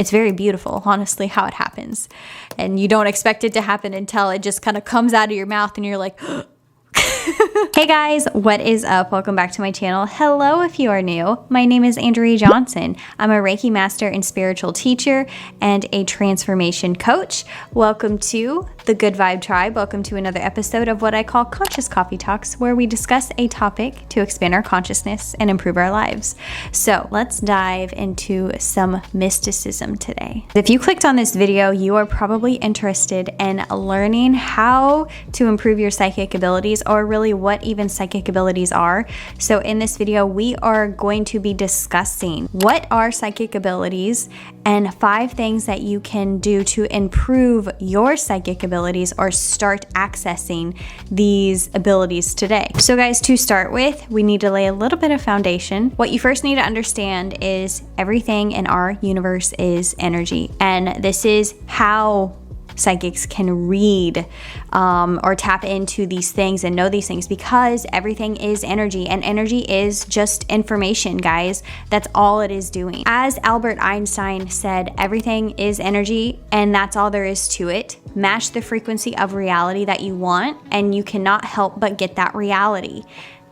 It's very beautiful, honestly, how it happens. And you don't expect it to happen until it just kind of comes out of your mouth and you're like, Hey guys, what is up? Welcome back to my channel. Hello if you are new. My name is Andrea Johnson. I'm a Reiki master and spiritual teacher and a transformation coach. Welcome to the Good Vibe Tribe. Welcome to another episode of what I call Conscious Coffee Talks, where we discuss a topic to expand our consciousness and improve our lives. So let's dive into some mysticism today. If you clicked on this video, you are probably interested in learning how to improve your psychic abilities, or really what even psychic abilities are. So in this video, we are going to be discussing what are psychic abilities and 5 things that you can do to improve your psychic abilities or start accessing these abilities today. So guys, to start with, we need to lay a little bit of foundation. What you first need to understand is everything in our universe is energy, and this is how psychics can read or tap into these things and know these things, because everything is energy, and energy is just information, guys. That's all it is doing. As Albert Einstein said, everything is energy, and that's all there is to it. Match the frequency of reality that you want, and you cannot help but get that reality.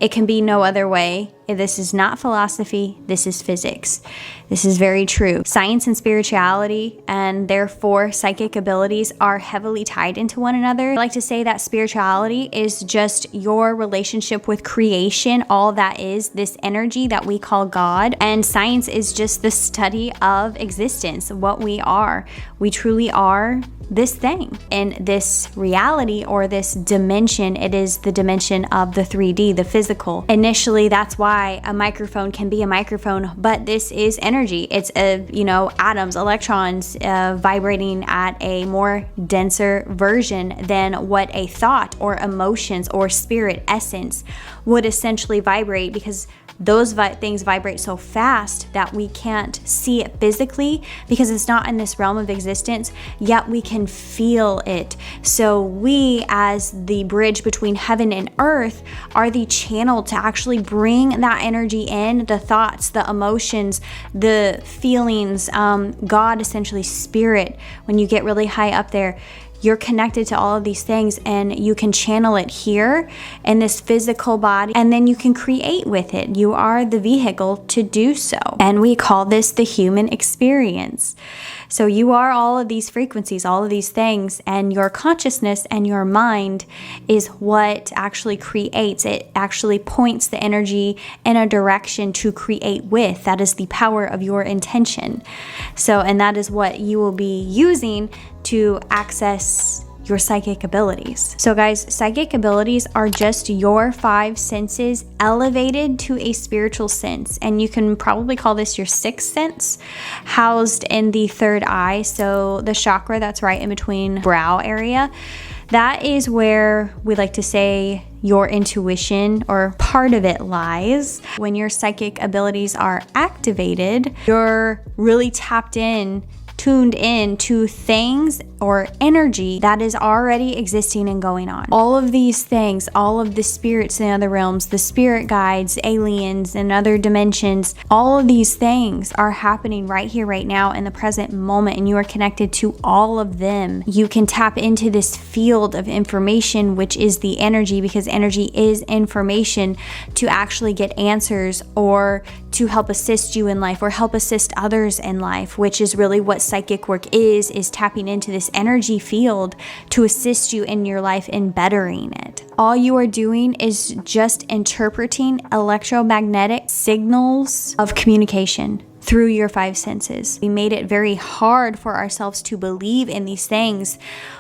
It can be no other way. This is not philosophy, this is physics. This is very true. Science and spirituality, and therefore psychic abilities, are heavily tied into one another. I like to say that spirituality is just your relationship with creation, all that is, this energy that we call God. And science is just the study of existence, what we are. We truly are this thing in this reality or this dimension. It is the dimension of the 3D, the physical. Initially, that's why a microphone can be a microphone, but this is energy. It's atoms, electrons vibrating at a more denser version than what a thought or emotions or spirit essence would essentially vibrate, because those things vibrate so fast that we can't see it physically because it's not in this realm of existence, yet we can feel it. So we, as the bridge between heaven and earth, are the channel to actually bring that energy in, the thoughts, the emotions, the feelings, God, essentially spirit. When you get really high up there, you're connected to all of these things, and you can channel it here in this physical body, and then you can create with it. You are the vehicle to do so. And we call this the human experience. So you are all of these frequencies, all of these things, and your consciousness and your mind is what actually creates. It actually points the energy in a direction to create with. That is the power of your intention. So, and that is what you will be using to access your psychic abilities. So guys, psychic abilities are just your 5 senses elevated to a spiritual sense. And you can probably call this your 6th sense, housed in the 3rd eye. So the chakra that's right in between brow area. That is where we like to say your intuition, or part of it, lies. When your psychic abilities are activated, you're really tapped in, tuned in to things or energy that is already existing and going on. All of these things, all of the spirits in other realms, the spirit guides, aliens, and other dimensions, all of these things are happening right here, right now, in the present moment, and you are connected to all of them. You can tap into this field of information, which is the energy, because energy is information, to actually get answers or to help assist you in life or help assist others in life, which is really what psychic work is tapping into this energy field to assist you in your life in bettering it. All you are doing is just interpreting electromagnetic signals of communication through your 5 senses. We made it very hard for ourselves to believe in these things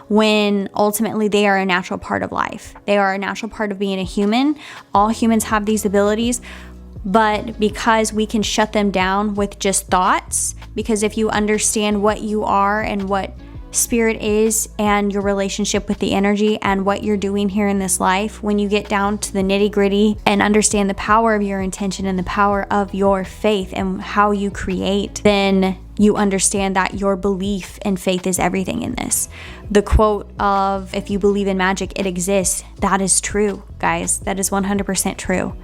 when ultimately they are a natural part of life. They are a natural part of being a human. All humans have these abilities. But because we can shut them down with just thoughts, because if you understand what you are and what spirit is and your relationship with the energy and what you're doing here in this life, when you get down to the nitty-gritty and understand the power of your intention and the power of your faith and how you create, then you understand that your belief and faith is everything in this. The quote of, if you believe in magic, it exists, that is true, guys. That is 100% true.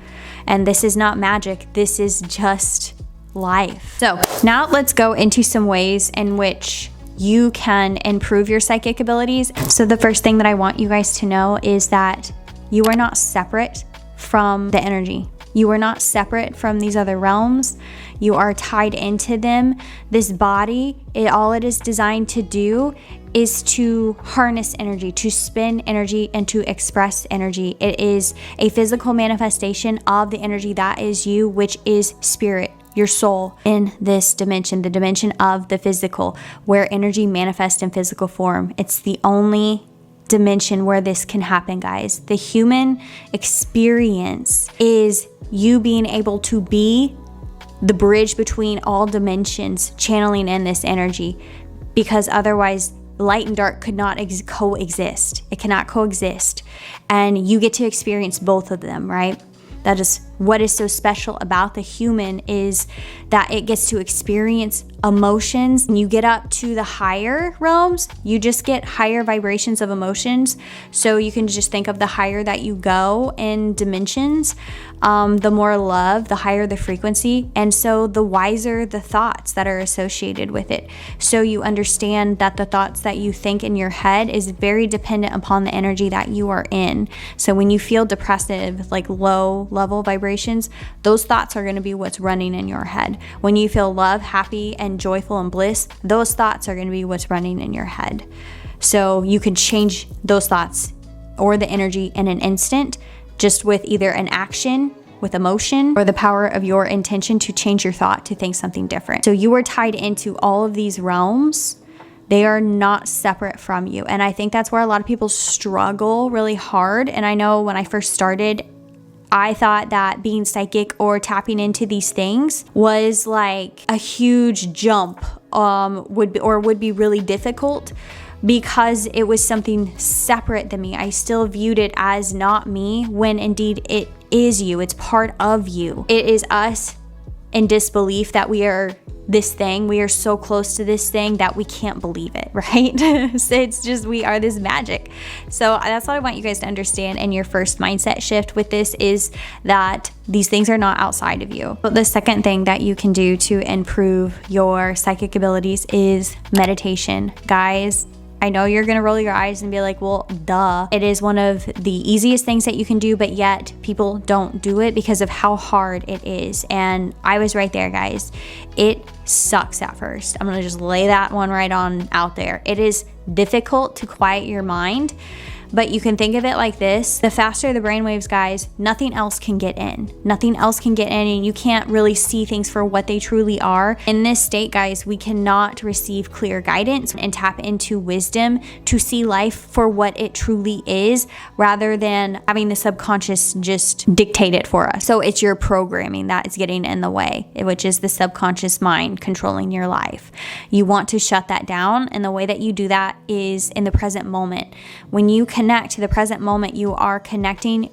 And this is not magic. This is just life. So now let's go into some ways in which you can improve your psychic abilities. So the first thing that I want you guys to know is that you are not separate from the energy. You are not separate from these other realms. You are tied into them. This body, all it is designed to do is to harness energy, to spin energy, and to express energy. It is a physical manifestation of the energy that is you, which is spirit, your soul, in this dimension, the dimension of the physical, where energy manifests in physical form. It's the only dimension where this can happen, guys. The human experience is you being able to be the bridge between all dimensions, channeling in this energy, because otherwise light and dark could not coexist. It cannot coexist. And you get to experience both of them, right? That is what is so special about the human, is that it gets to experience emotions. When you get up to the higher realms, you just get higher vibrations of emotions. So you can just think of the higher that you go in dimensions, the more love, the higher the frequency. And so the wiser the thoughts that are associated with it. So you understand that the thoughts that you think in your head is very dependent upon the energy that you are in. So when you feel depressive, like low level vibrations, those thoughts are going to be what's running in your head. When you feel love, happy, and joyful and bliss, those thoughts are going to be what's running in your head. So you can change those thoughts or the energy in an instant, just with either an action, with emotion, or the power of your intention to change your thought to think something different. So you are tied into all of these realms. They are not separate from you. And I think that's where a lot of people struggle really hard. And I know when I first started, I thought that being psychic or tapping into these things was like a huge jump, would be really difficult, because it was something separate than me. I still viewed it as not me, when indeed it is you. It's part of you. It is us in disbelief that we are this thing. We are so close to this thing that we can't believe it, right? So it's just, we are this magic. So that's what I want you guys to understand. And your first mindset shift with this is that these things are not outside of you. But the second thing that you can do to improve your psychic abilities is meditation. Guys, I know you're gonna roll your eyes and be like, well, duh. It is one of the easiest things that you can do, but yet people don't do it because of how hard it is. And I was right there, guys. It sucks at first. I'm gonna just lay that one right on out there. It is difficult to quiet your mind, but you can think of it like this. The faster the brainwaves, guys, nothing else can get in. Nothing else can get in, and you can't really see things for what they truly are. In this state, guys, we cannot receive clear guidance and tap into wisdom to see life for what it truly is, rather than having the subconscious just dictate it for us. So it's your programming that is getting in the way, which is the subconscious mind controlling your life. You want to shut that down, and the way that you do that is in the present moment. When you connect to the present moment, you are connecting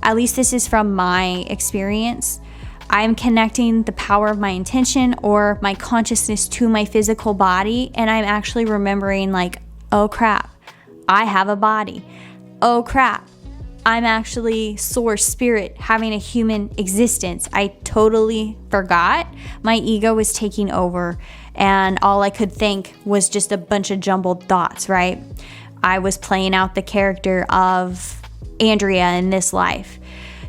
at least this is from my experience, I'm connecting the power of my intention or my consciousness to my physical body, and I'm actually remembering, like, oh crap, I have a body. Oh crap, I'm actually source spirit having a human existence. I totally forgot. My ego was taking over, and all I could think was just a bunch of jumbled thoughts, right? I was playing out the character of Andrea in this life.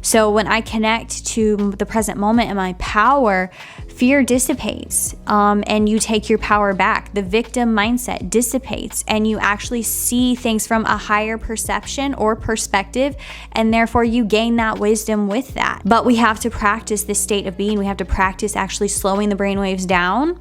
So when I connect to the present moment and my power, fear dissipates, and you take your power back. The victim mindset dissipates, and you actually see things from a higher perception or perspective, and therefore you gain that wisdom with that. But we have to practice this state of being. We have to practice actually slowing the brainwaves down,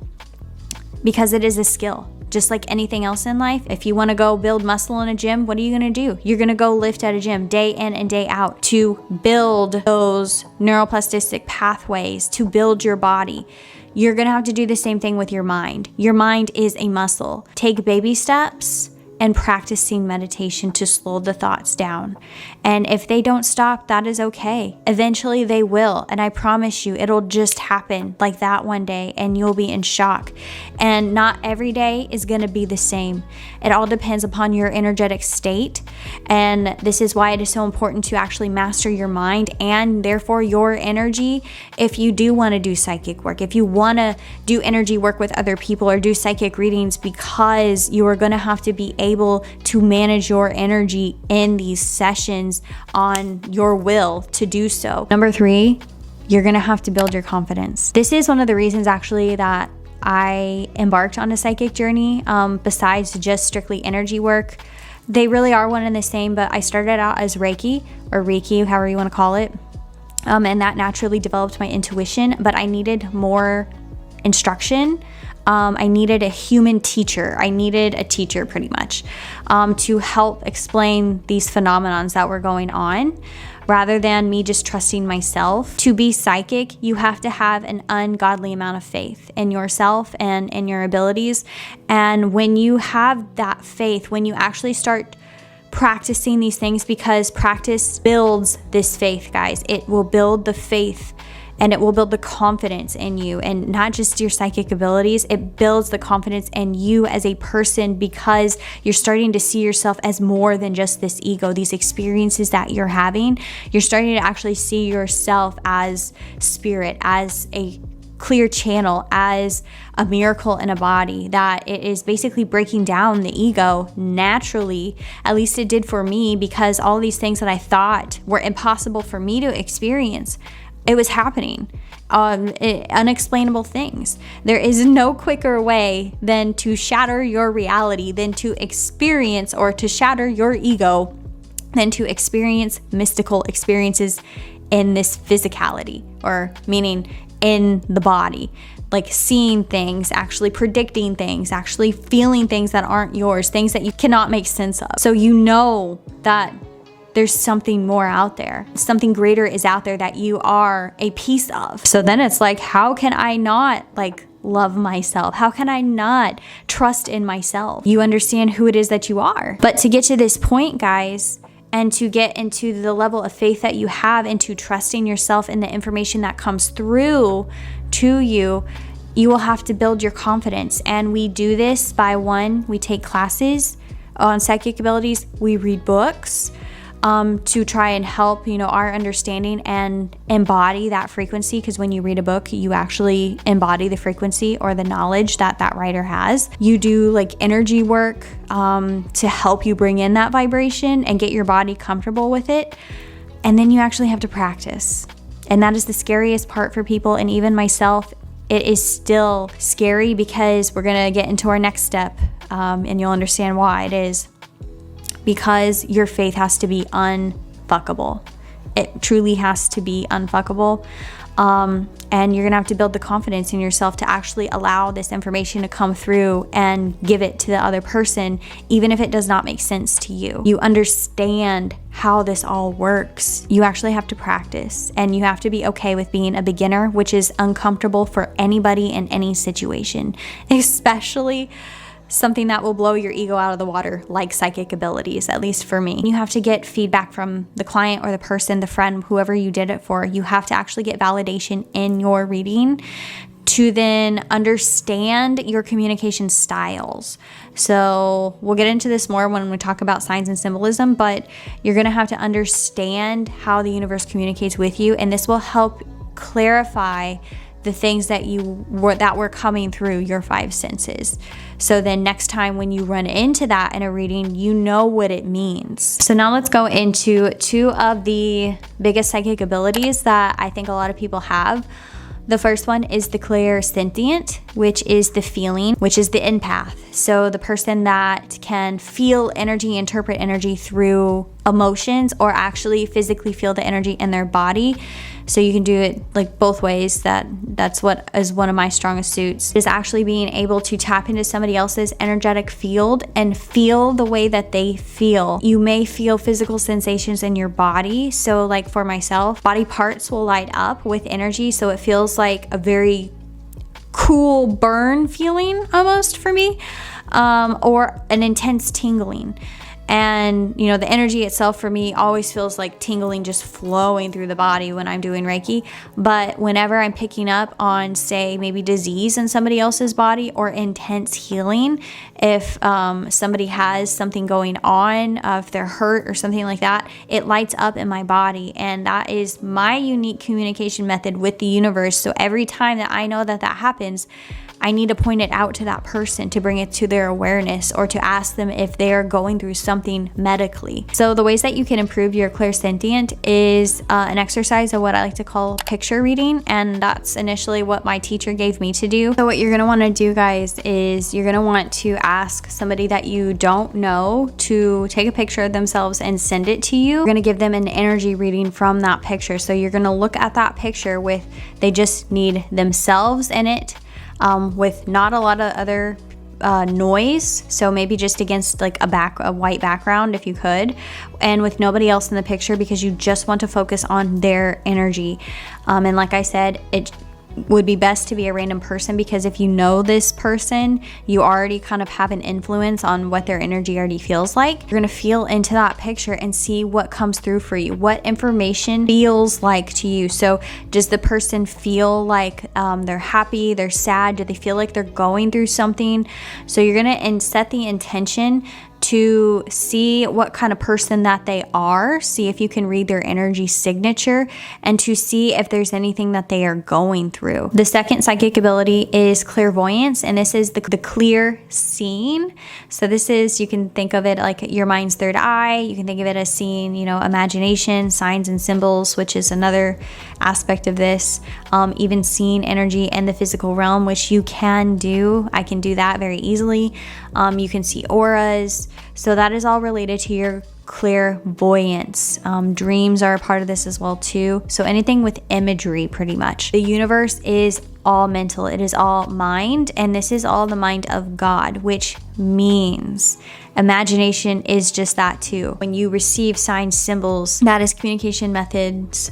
because it is a skill. Just like anything else in life, if you want to go build muscle in a gym, what are you going to do? You're going to go lift at a gym day in and day out to build those neuroplastic pathways, to build your body. You're going to have to do the same thing with your mind. Your mind is a muscle. Take baby steps and practicing meditation to slow the thoughts down. And if they don't stop, that is okay. Eventually they will. And I promise you, it'll just happen like that one day and you'll be in shock. And not every day is going to be the same. It all depends upon your energetic state. And this is why it is so important to actually master your mind and therefore your energy. If you do want to do psychic work, if you want to do energy work with other people or do psychic readings, because you are going to have to be able to manage your energy in these sessions on your will to do so. Number 3, you're going to have to build your confidence. This is one of the reasons actually that I embarked on a psychic journey, besides just strictly energy work. They really are one and the same, but I started out as Reiki or Reiki, however you want to call it. And that naturally developed my intuition, but I needed more instruction. I needed a human teacher. I needed a teacher pretty much to help explain these phenomenons that were going on rather than me just trusting myself. To be psychic, you have to have an ungodly amount of faith in yourself and in your abilities. And when you have that faith, when you actually start practicing these things, because practice builds this faith, guys, it will build the faith and it will build the confidence in you, and not just your psychic abilities. It builds the confidence in you as a person because you're starting to see yourself as more than just this ego, these experiences that you're having. You're starting to actually see yourself as spirit, as a clear channel, as a miracle in a body, that it is basically breaking down the ego naturally. At least it did for me, because all these things that I thought were impossible for me to experience, it was happening. Unexplainable things. There is no quicker way than to shatter your reality, than to experience, or to shatter your ego, than to experience mystical experiences in this physicality, or meaning in the body. Like seeing things, actually predicting things, actually feeling things that aren't yours, things that you cannot make sense of. So you know that there's something more out there. Something greater is out there that you are a piece of. So then it's like, how can I not love myself? How can I not trust in myself? You understand who it is that you are. But to get to this point, guys, and to get into the level of faith that you have into trusting yourself and the information that comes through to you, you will have to build your confidence. And we do this by, one, we take classes on psychic abilities, we read books, to try and help, our understanding and embody that frequency. Because when you read a book, you actually embody the frequency or the knowledge that that writer has. You do energy work to help you bring in that vibration and get your body comfortable with it. And then you actually have to practice. And that is the scariest part for people. And even myself, it is still scary, because we're going to get into our next step, and you'll understand why it is. Because your faith has to be unfuckable. It truly has to be unfuckable. And you're gonna have to build the confidence in yourself to actually allow this information to come through and give it to the other person, even if it does not make sense to you. You understand how this all works. You actually have to practice, and you have to be okay with being a beginner, which is uncomfortable for anybody in any situation, especially something that will blow your ego out of the water, like psychic abilities, at least for me. You have to get feedback from the client or the person, the friend, whoever you did it for. You have to actually get validation in your reading to then understand your communication styles. So we'll get into this more when we talk about signs and symbolism, but you're gonna have to understand how the universe communicates with you, and this will help clarify the things that were coming through your 5 senses. So then next time when you run into that in a reading, you know what it means. So now let's go into 2 of the biggest psychic abilities that I think a lot of people have. The first one is the clairsentient, which is the feeling, which is the empath. So the person that can feel energy, interpret energy through emotions, or actually physically feel the energy in their body. So you can do it both ways. That's what is one of my strongest suits, is actually being able to tap into somebody else's energetic field and feel the way that they feel. You may feel physical sensations in your body. So for myself, body parts will light up with energy. So it feels like a very cool burn feeling almost for me, or an intense tingling. And, you know, the energy itself for me always feels like tingling just flowing through the body when I'm doing Reiki. But whenever I'm picking up on, say, maybe disease in somebody else's body or intense healing, if somebody has something going on, if they're hurt or something like that, it lights up in my body. And that is my unique communication method with the universe. So every time that I know that that happens, I need to point it out to that person to bring it to their awareness, or to ask them if they are going through something medically. So the ways that you can improve your clairsentient is an exercise of what I like to call picture reading, and that's initially what my teacher gave me to do. So what you're going to want to do, guys, is you're going to want to ask somebody that you don't know to take a picture of themselves and send it to you. You're going to give them an energy reading from that picture. So you're going to look at that picture with, they just need themselves in it, with not a lot of other noise, so maybe just against like a white background if you could, and with nobody else in the picture, because you just want to focus on their energy. And like I said, it would be best to be a random person, because if you know this person, you already kind of have an influence on what their energy already feels like. You're gonna feel into that picture and see what comes through for you, what information feels like to you. So does the person feel like they're happy, they're sad, do they feel like they're going through something? So you're gonna set the intention to see what kind of person that they are, see if you can read their energy signature, and to see if there's anything that they are going through. The second psychic ability is clairvoyance, and this is the clear seeing. So this is, you can think of it like your mind's third eye. You can think of it as seeing, you know, imagination, signs and symbols, which is another aspect of this. Even seeing energy in the physical realm, which you can do. I can do that very easily. You can see auras. So that is all related to your clairvoyance. Dreams are a part of this as well too. So anything with imagery, pretty much. The universe is all mental. It is all mind, and this is all the mind of God, which means imagination is just that too. When you receive signs, symbols, that is communication methods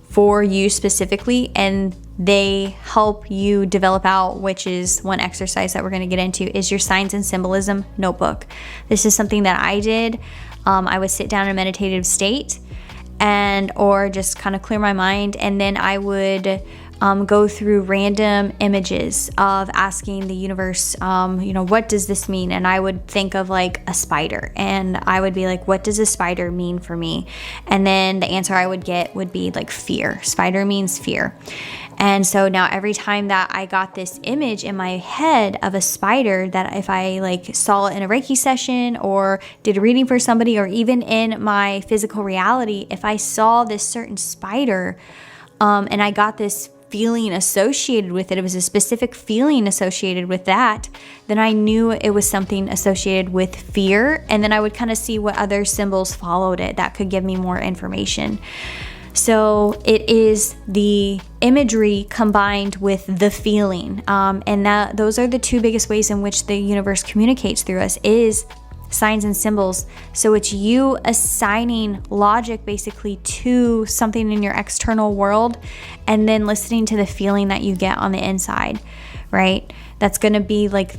for you specifically, and they help you develop out, which is one exercise that we're going to get into, is your signs and symbolism notebook. This is something that I did. I would sit down in a meditative state or just kind of clear my mind, and then I would go through random images of asking the universe, what does this mean? And I would think of like a spider, and I would be like, what does a spider mean for me? And then the answer I would get would be like fear. Spider means fear. And so now every time that I got this image in my head of a spider, that if I like saw it in a Reiki session or did a reading for somebody, or even in my physical reality, if I saw this certain spider, and I got this feeling associated with it, it was a specific feeling associated with that, then I knew it was something associated with fear. And then I would kind of see what other symbols followed it that could give me more information. So it is the imagery combined with the feeling. And those are the two biggest ways in which the universe communicates through us, is signs and symbols. So it's you assigning logic basically to something in your external world, and then listening to the feeling that you get on the inside, right? That's going to be like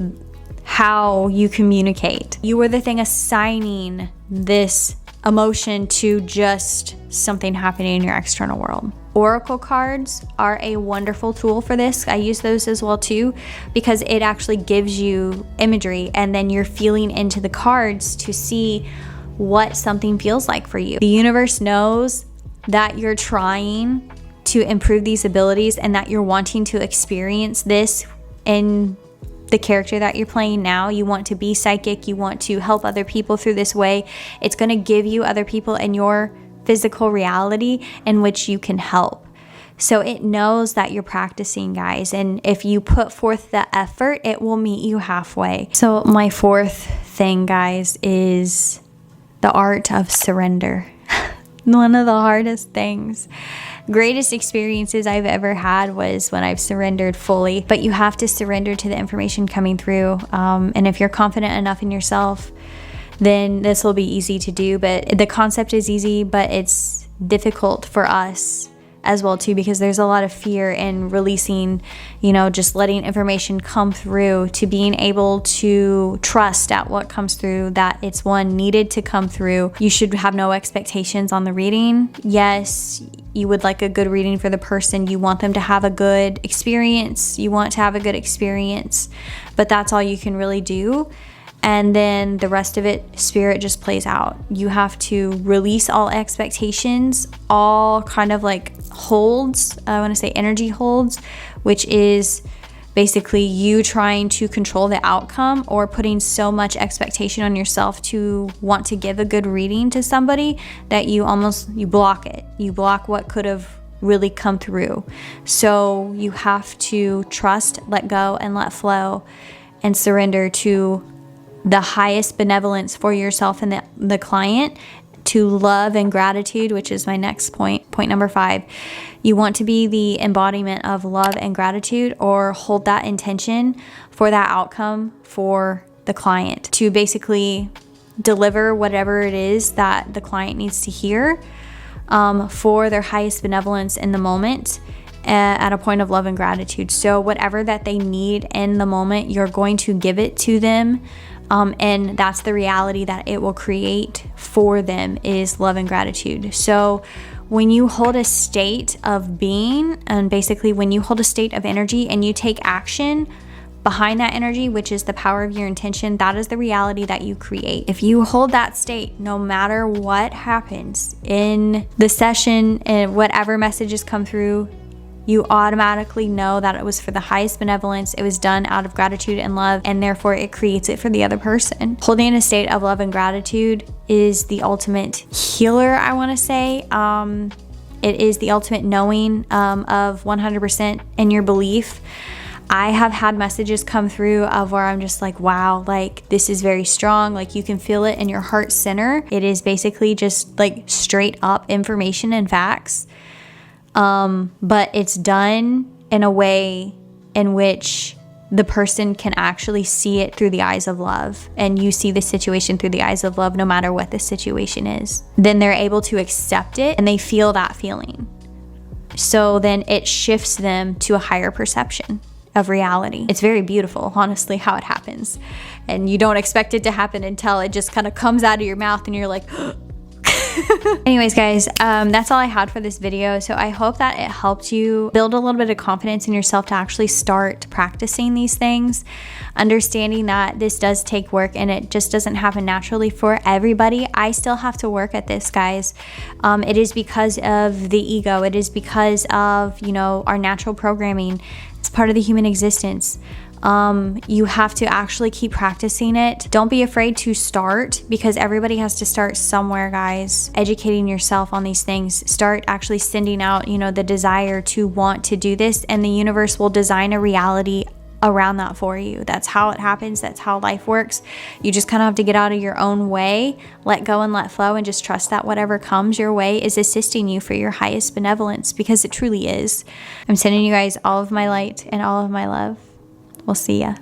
how you communicate. You are the thing assigning this emotion to just something happening in your external world. Oracle cards are a wonderful tool for this. I use those as well too, because it actually gives you imagery, and then you're feeling into the cards to see what something feels like for you. The universe knows that you're trying to improve these abilities, and that you're wanting to experience this in the character that you're playing now. You want to be psychic, you want to help other people through this way. It's going to give you other people in your physical reality in which you can help. So it knows that you're practicing, guys, and if you put forth the effort, it will meet you halfway. So my fourth thing, guys, is the art of surrender. One of the hardest things, greatest experiences I've ever had was when I've surrendered fully. But you have to surrender to the information coming through. And if you're confident enough in yourself, then this will be easy to do. But the concept is easy, but it's difficult for us as well too, because there's a lot of fear in releasing, you know, just letting information come through, to being able to trust at what comes through, that it's one needed to come through. You should have no expectations on the reading. Yes, you would like a good reading for the person. You want them to have a good experience. You want to have a good experience, but that's all you can really do. And then the rest of it, spirit just plays out. You have to release all expectations, all kind of like holds, I want to say energy holds, which is basically you trying to control the outcome or putting so much expectation on yourself to want to give a good reading to somebody that you block it. You block what could have really come through. So you have to trust, let go, and let flow, and surrender to the highest benevolence for yourself and the client, to love and gratitude, which is my next point number 5. You want to be the embodiment of love and gratitude, or hold that intention for that outcome for the client, to basically deliver whatever it is that the client needs to hear, for their highest benevolence in the moment, at a point of love and gratitude. So whatever that they need in the moment, you're going to give it to them. And that's the reality that it will create for them, is love and gratitude. So when you hold a state of being, and basically when you hold a state of energy and you take action behind that energy, which is the power of your intention, that is the reality that you create. If you hold that state, no matter what happens in the session and whatever messages come through, you automatically know that it was for the highest benevolence. It was done out of gratitude and love, and therefore it creates it for the other person. Holding a state of love and gratitude is the ultimate healer, I want to say. It is the ultimate knowing of 100% in your belief. I have had messages come through of where I'm just like, wow, like this is very strong. Like you can feel it in your heart center. It is basically just like straight up information and facts. But it's done in a way in which the person can actually see it through the eyes of love, and you see the situation through the eyes of love no matter what the situation is. Then they're able to accept it and they feel that feeling. So then it shifts them to a higher perception of reality. It's very beautiful, honestly, how it happens. And you don't expect it to happen until it just kind of comes out of your mouth and you're like, anyways guys, that's all I had for this video. So I hope that it helped you build a little bit of confidence in yourself to actually start practicing these things, understanding that this does take work and it just doesn't happen naturally for everybody. I still have to work at this, guys. It is because of the ego. It is because of, you know, our natural programming. It's part of the human existence. You have to actually keep practicing it. Don't be afraid to start, because everybody has to start somewhere, guys. Educating yourself on these things. Start actually sending out, you know, the desire to want to do this, and the universe will design a reality around that for you. That's how it happens. That's how life works. You just kind of have to get out of your own way, let go and let flow, and just trust that whatever comes your way is assisting you for your highest benevolence, because it truly is. I'm sending you guys all of my light and all of my love. We'll see ya.